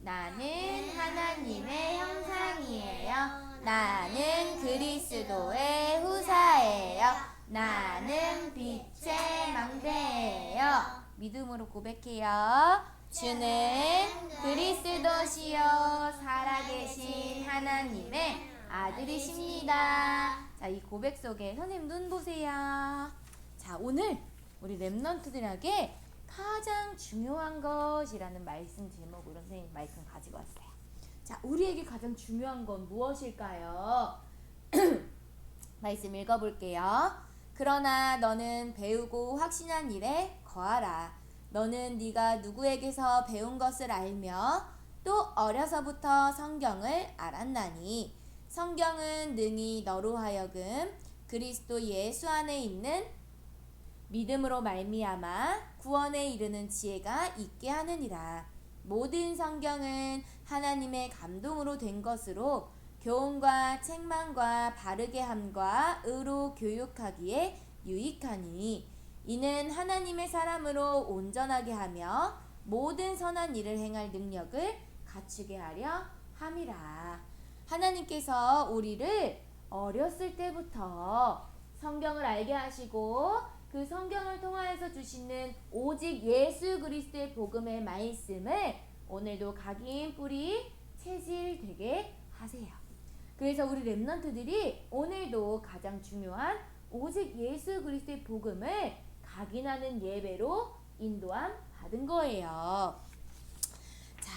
나는 하나님의 형상이에요. 나는 그리스도의 후사예요. 나는 빛의 망대예요. 믿음으로 고백해요. 주는 그리스도시요 살아계신 하나님의 아들이십니다. 자, 이 고백 속에 선생님 눈 보세요. 자, 오늘 우리 랩런트들에게 가장 중요한 것이라는 말씀 제목으로 선생님 말씀 가지고 왔어요. 자, 우리에게 가장 중요한 건 무엇일까요? 말씀 읽어볼게요. 그러나 너는 배우고 확신한 일에 거하라. 너는 네가 누구에게서 배운 것을 알며 또 어려서부터 성경을 알았나니 성경은 능히 너로 하여금 그리스도 예수 안에 있는 믿음으로 말미암아 구원에 이르는 지혜가 있게 하느니라. 모든 성경은 하나님의 감동으로 된 것으로 교훈과 책망과 바르게 함과 의로 교육하기에 유익하니 이는 하나님의 사람으로 온전하게 하며 모든 선한 일을 행할 능력을 갖추게 하려 함이라. 하나님께서 우리를 어렸을 때부터 성경을 알게 하시고 그 성경을 통하여서 주시는 오직 예수 그리스도의 복음의 말씀을 오늘도 각인 뿌리 체질되게 하세요. 그래서 우리 랩런트들이 오늘도 가장 중요한 오직 예수 그리스도의 복음을 각인하는 예배로 인도함 받은 거예요. 자,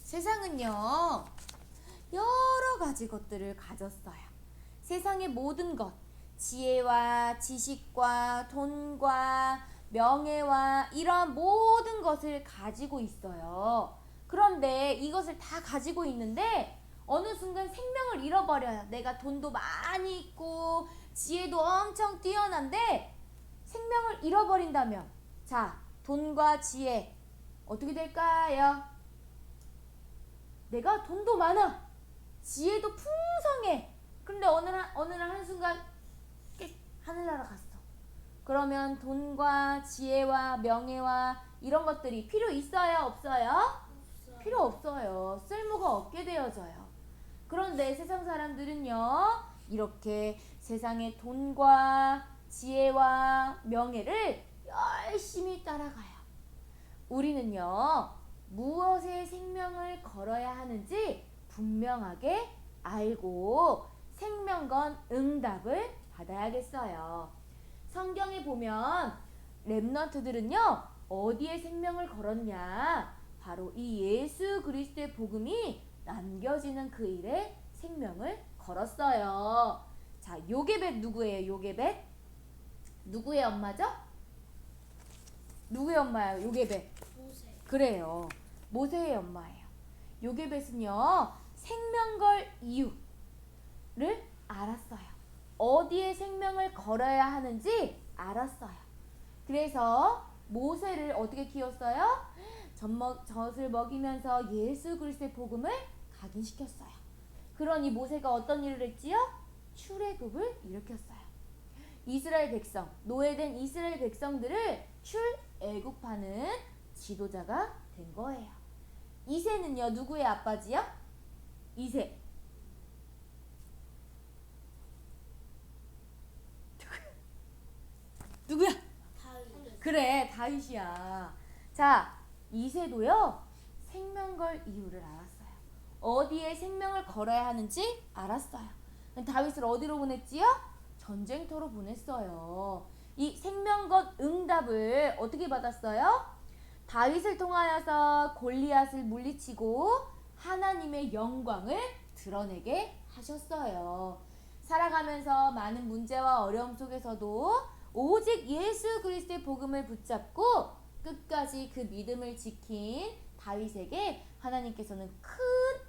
세상은요 여러 가지 것들을 가졌어요. 세상의 모든 것, 지혜와 지식과 돈과 명예와 이러한 모든 것을 가지고 있어요. 그런데 이것을 다 가지고 있는데 어느 순간 생명을 잃어버려요. 내가 돈도 많이 있고 지혜도 엄청 뛰어난데 생명을 잃어버린다면, 자, 돈과 지혜 어떻게 될까요? 내가 돈도 많아, 지혜도 풍성해. 그런데 어느 날 한순간 하늘나라 갔어. 그러면 돈과 지혜와 명예와 이런 것들이 필요 있어요? 없어요? 필요 없어요. 쓸모가 없게 되어져요. 그런데 세상 사람들은요 이렇게 세상의 돈과 지혜와 명예를 열심히 따라가요. 우리는요 무엇에 생명을 걸어야 하는지 분명하게 알고 생명건 응답을 받아야겠어요. 성경에 보면 랩런트들은요 어디에 생명을 걸었냐, 바로 이 예수 그리스도의 복음이 남겨지는 그 일에 생명을 걸었어요. 자, 요게벳 누구예요? 요게벳 누구의 엄마죠? 누구의 엄마예요? 요게벳. 모세. 그래요, 모세의 엄마예요. 요게벳은요 생명걸 이유를 알았어요. 어디에 생명을 걸어야 하는지 알았어요. 그래서 모세를 어떻게 키웠어요? 젖을 먹이면서 예수 그리스도의 복음을 각인시켰어요. 그러니 모세가 어떤 일을 했지요? 출애굽을 일으켰어요. 이스라엘 백성, 노예된 이스라엘 백성들을 출애굽하는 지도자가 된 거예요. 이새는요 누구의 아빠지요? 이새. 누구야? 다윗. 그래, 다윗이야. 자, 이새도요 생명걸 이유를 알았어요. 어디에 생명을 걸어야 하는지 알았어요. 다윗을 어디로 보냈지요? 전쟁터로 보냈어요. 이 생명것 응답을 어떻게 받았어요? 다윗을 통하여서 골리앗을 물리치고 하나님의 영광을 드러내게 하셨어요. 살아가면서 많은 문제와 어려움 속에서도 오직 예수 그리스도의 복음을 붙잡고 끝까지 그 믿음을 지킨 다윗에게 하나님께서는 큰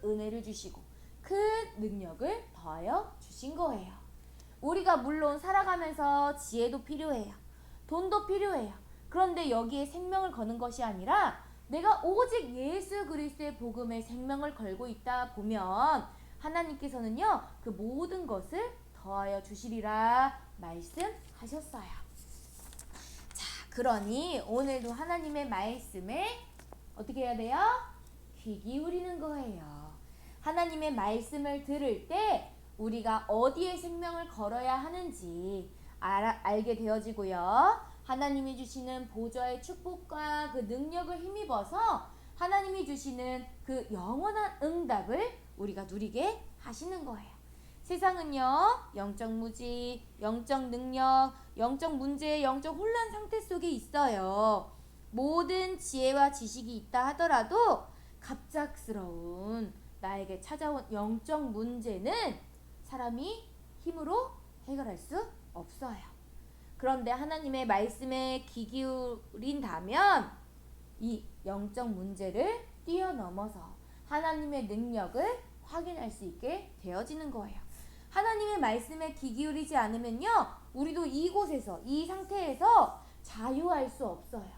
은혜를 주시고 큰 능력을 더하여 주신 거예요. 우리가 물론 살아가면서 지혜도 필요해요. 돈도 필요해요. 그런데 여기에 생명을 거는 것이 아니라 내가 오직 예수 그리스도의 복음에 생명을 걸고 있다 보면 하나님께서는요 그 모든 것을 더하여 주시리라 말씀하셨어요. 자, 그러니 오늘도 하나님의 말씀을 어떻게 해야 돼요? 귀 기울이는 거예요. 하나님의 말씀을 들을 때 우리가 어디에 생명을 걸어야 하는지 알게 되어지고요. 하나님이 주시는 보좌의 축복과 그 능력을 힘입어서 하나님이 주시는 그 영원한 응답을 우리가 누리게 하시는 거예요. 세상은요, 영적 무지, 영적 능력, 영적 문제, 영적 혼란 상태 속에 있어요. 모든 지혜와 지식이 있다 하더라도 갑작스러운 나에게 찾아온 영적 문제는 사람이 힘으로 해결할 수 없어요. 그런데 하나님의 말씀에 귀 기울인다면 이 영적 문제를 뛰어넘어서 하나님의 능력을 확인할 수 있게 되어지는 거예요. 하나님의 말씀에 귀 기울이지 않으면요, 우리도 이곳에서, 이 상태에서 자유할 수 없어요.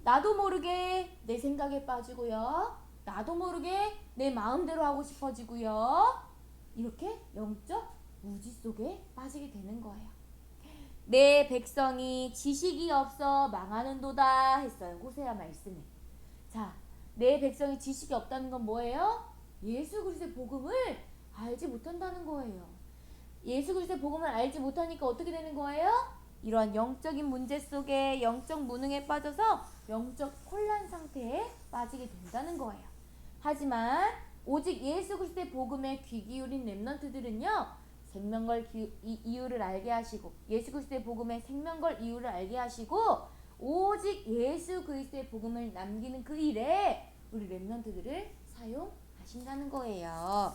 나도 모르게 내 생각에 빠지고요, 나도 모르게 내 마음대로 하고 싶어지고요, 이렇게 영적 무지 속에 빠지게 되는 거예요. 내 백성이 지식이 없어 망하는도다 했어요. 호세아 말씀에. 자, 내 백성이 지식이 없다는 건 뭐예요? 예수 그리스도의 복음을 알지 못한다는 거예요. 예수 그리스도의 복음을 알지 못하니까 어떻게 되는 거예요? 이러한 영적인 문제 속에 영적 무능에 빠져서 영적 혼란 상태에 빠지게 된다는 거예요. 하지만 오직 예수 그리스도의 복음에 귀 기울인 렘넌트들은요, 생명걸 이유를 알게 하시고 예수 그리스도의 복음의 생명걸 이유를 알게 하시고 오직 예수 그리스도의 복음을 남기는 그 일에 우리 렘넌트들을 사용하신다는 거예요.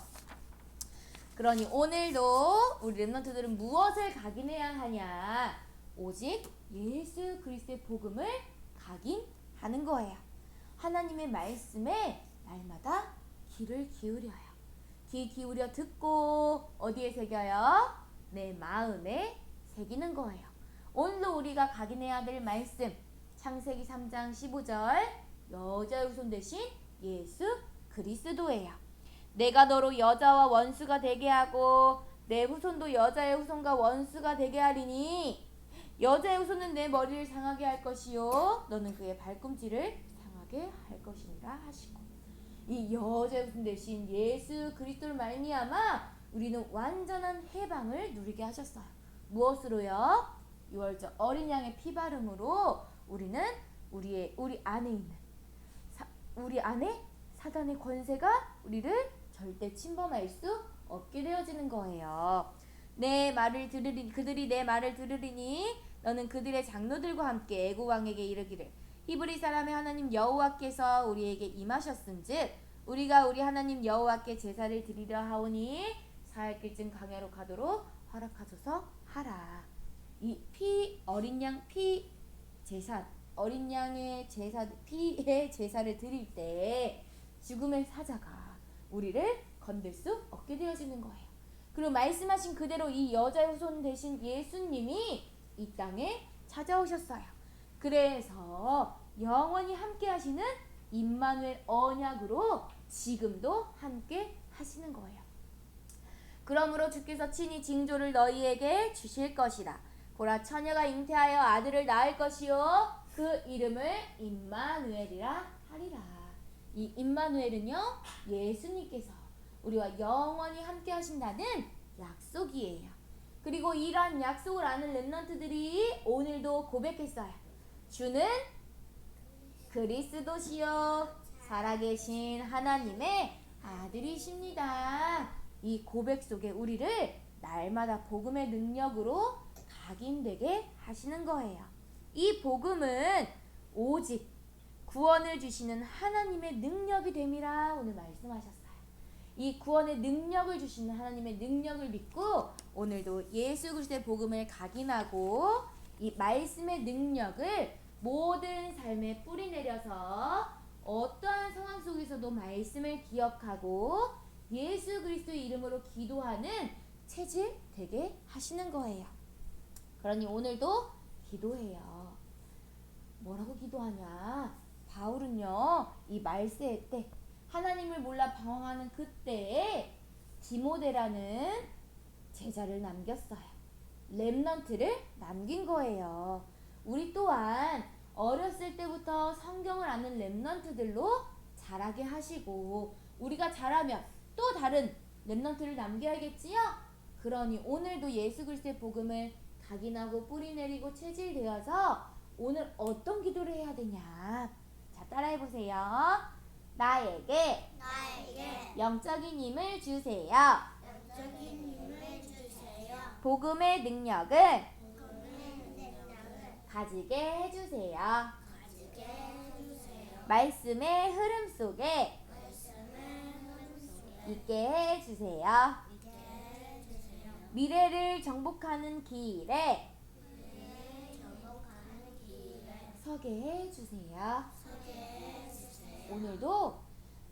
그러니 오늘도 우리 렘넌트들은 무엇을 각인해야 하냐? 오직 예수 그리스도의 복음을 각인하는 거예요. 하나님의 말씀에 날마다 귀를 기울여요. 귀 기울여 듣고 어디에 새겨요? 내 마음에 새기는 거예요. 오늘도 우리가 각인해야 될 말씀, 창세기 3장 15절, 여자의 후손 대신 예수 그리스도예요. 내가 너로 여자와 원수가 되게 하고 내 후손도 여자의 후손과 원수가 되게 하리니 여자의 후손은 내 머리를 상하게 할 것이요 너는 그의 발꿈치를 상하게 할 것이니라 하시고, 이 여자의 후손 대신 예수 그리스도를 말미암아 우리는 완전한 해방을 누리게 하셨어요. 무엇으로요? 유월절 어린 양의 피바름으로 우리는 우리 안에 있는 우리 안에 사단의 권세가 우리를 절대 침범할 수 없게 되어지는 거예요. 그들이 내 말을 들으리니 너는 그들의 장로들과 함께 애굽 왕에게 이르기를 히브리 사람의 하나님 여호와께서 우리에게 임하셨은즉 우리가 우리 하나님 여호와께 제사를 드리려 하오니 사흘길쯤 광야로 가도록 허락하소서 하라. 이 어린 양 피 제사, 어린 양의 피의 제사를 드릴 때 죽음의 사자가 우리를 건들 수 없게 되어지는 거예요. 그리고 말씀하신 그대로 이 여자의 후손 대신 예수님이 이 땅에 찾아오셨어요. 그래서 영원히 함께 하시는 임마누엘 언약으로 지금도 함께 하시는 거예요. 그러므로 주께서 친히 징조를 너희에게 주실 것이라. 보라, 처녀가 잉태하여 아들을 낳을 것이요 그 이름을 임마누엘이라 하리라. 이 임마누엘은요, 예수님께서 우리와 영원히 함께 하신다는 약속이에요. 그리고 이러한 약속을 아는 렘넌트들이 오늘도 고백했어요. 주는 그리스도시요 살아계신 하나님의 아들이십니다. 이 고백 속에 우리를 날마다 복음의 능력으로 각인되게 하시는 거예요. 이 복음은 오직 구원을 주시는 하나님의 능력이 됨이라 오늘 말씀하셨어요. 이 구원의 능력을 주시는 하나님의 능력을 믿고 오늘도 예수 그리스도의 복음을 각인하고 이 말씀의 능력을 모든 삶에 뿌리내려서 어떠한 상황 속에서도 말씀을 기억하고 예수 그리스도의 이름으로 기도하는 체질 되게 하시는 거예요. 그러니 오늘도 기도해요. 뭐라고 기도하냐? 바울은요, 이 말세 때 하나님을 몰라 방황하는 그때에 디모데라는 제자를 남겼어요. 렘넌트를 남긴 거예요. 우리 또한 어렸을 때부터 성경을 아는 렘넌트들로 잘하게 하시고 우리가 잘하면 또 다른 렘넌트를 남겨야겠지요? 그러니 오늘도 예수 그리스도의 복음을 각인하고 뿌리 내리고 체질되어서 오늘 어떤 기도를 해야 되냐? 자, 따라해 보세요. 나에게 영적인 힘을 주세요. 복음의 능력을 가지게 해주세요. 말씀의 흐름 속에 있게 해주세요. 미래를 정복하는 길에 서게 해주세요. 오늘도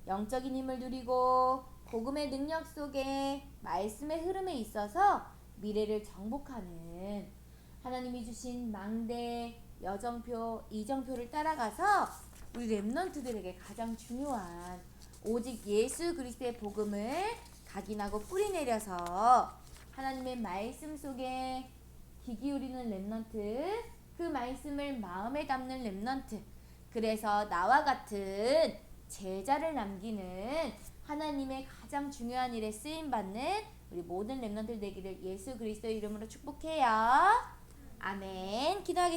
영적인 힘을 누리고 복음의 능력 속에 말씀의 흐름에 있어서 미래를 정복하는 하나님이 주신 망대, 여정표, 이정표를 따라가서 우리 렘넌트들에게 가장 중요한 오직 예수 그리스도의 복음을 각인하고 뿌리 내려서 하나님의 말씀 속에 귀 기울이는 렘넌트, 그 말씀을 마음에 담는 렘넌트, 그래서 나와 같은 제자를 남기는 하나님의 가장 중요한 일에 쓰임받는 우리 모든 렘넌트들 되기를 예수 그리스도의 이름으로 축복해요. 아멘. 기도하겠습니다.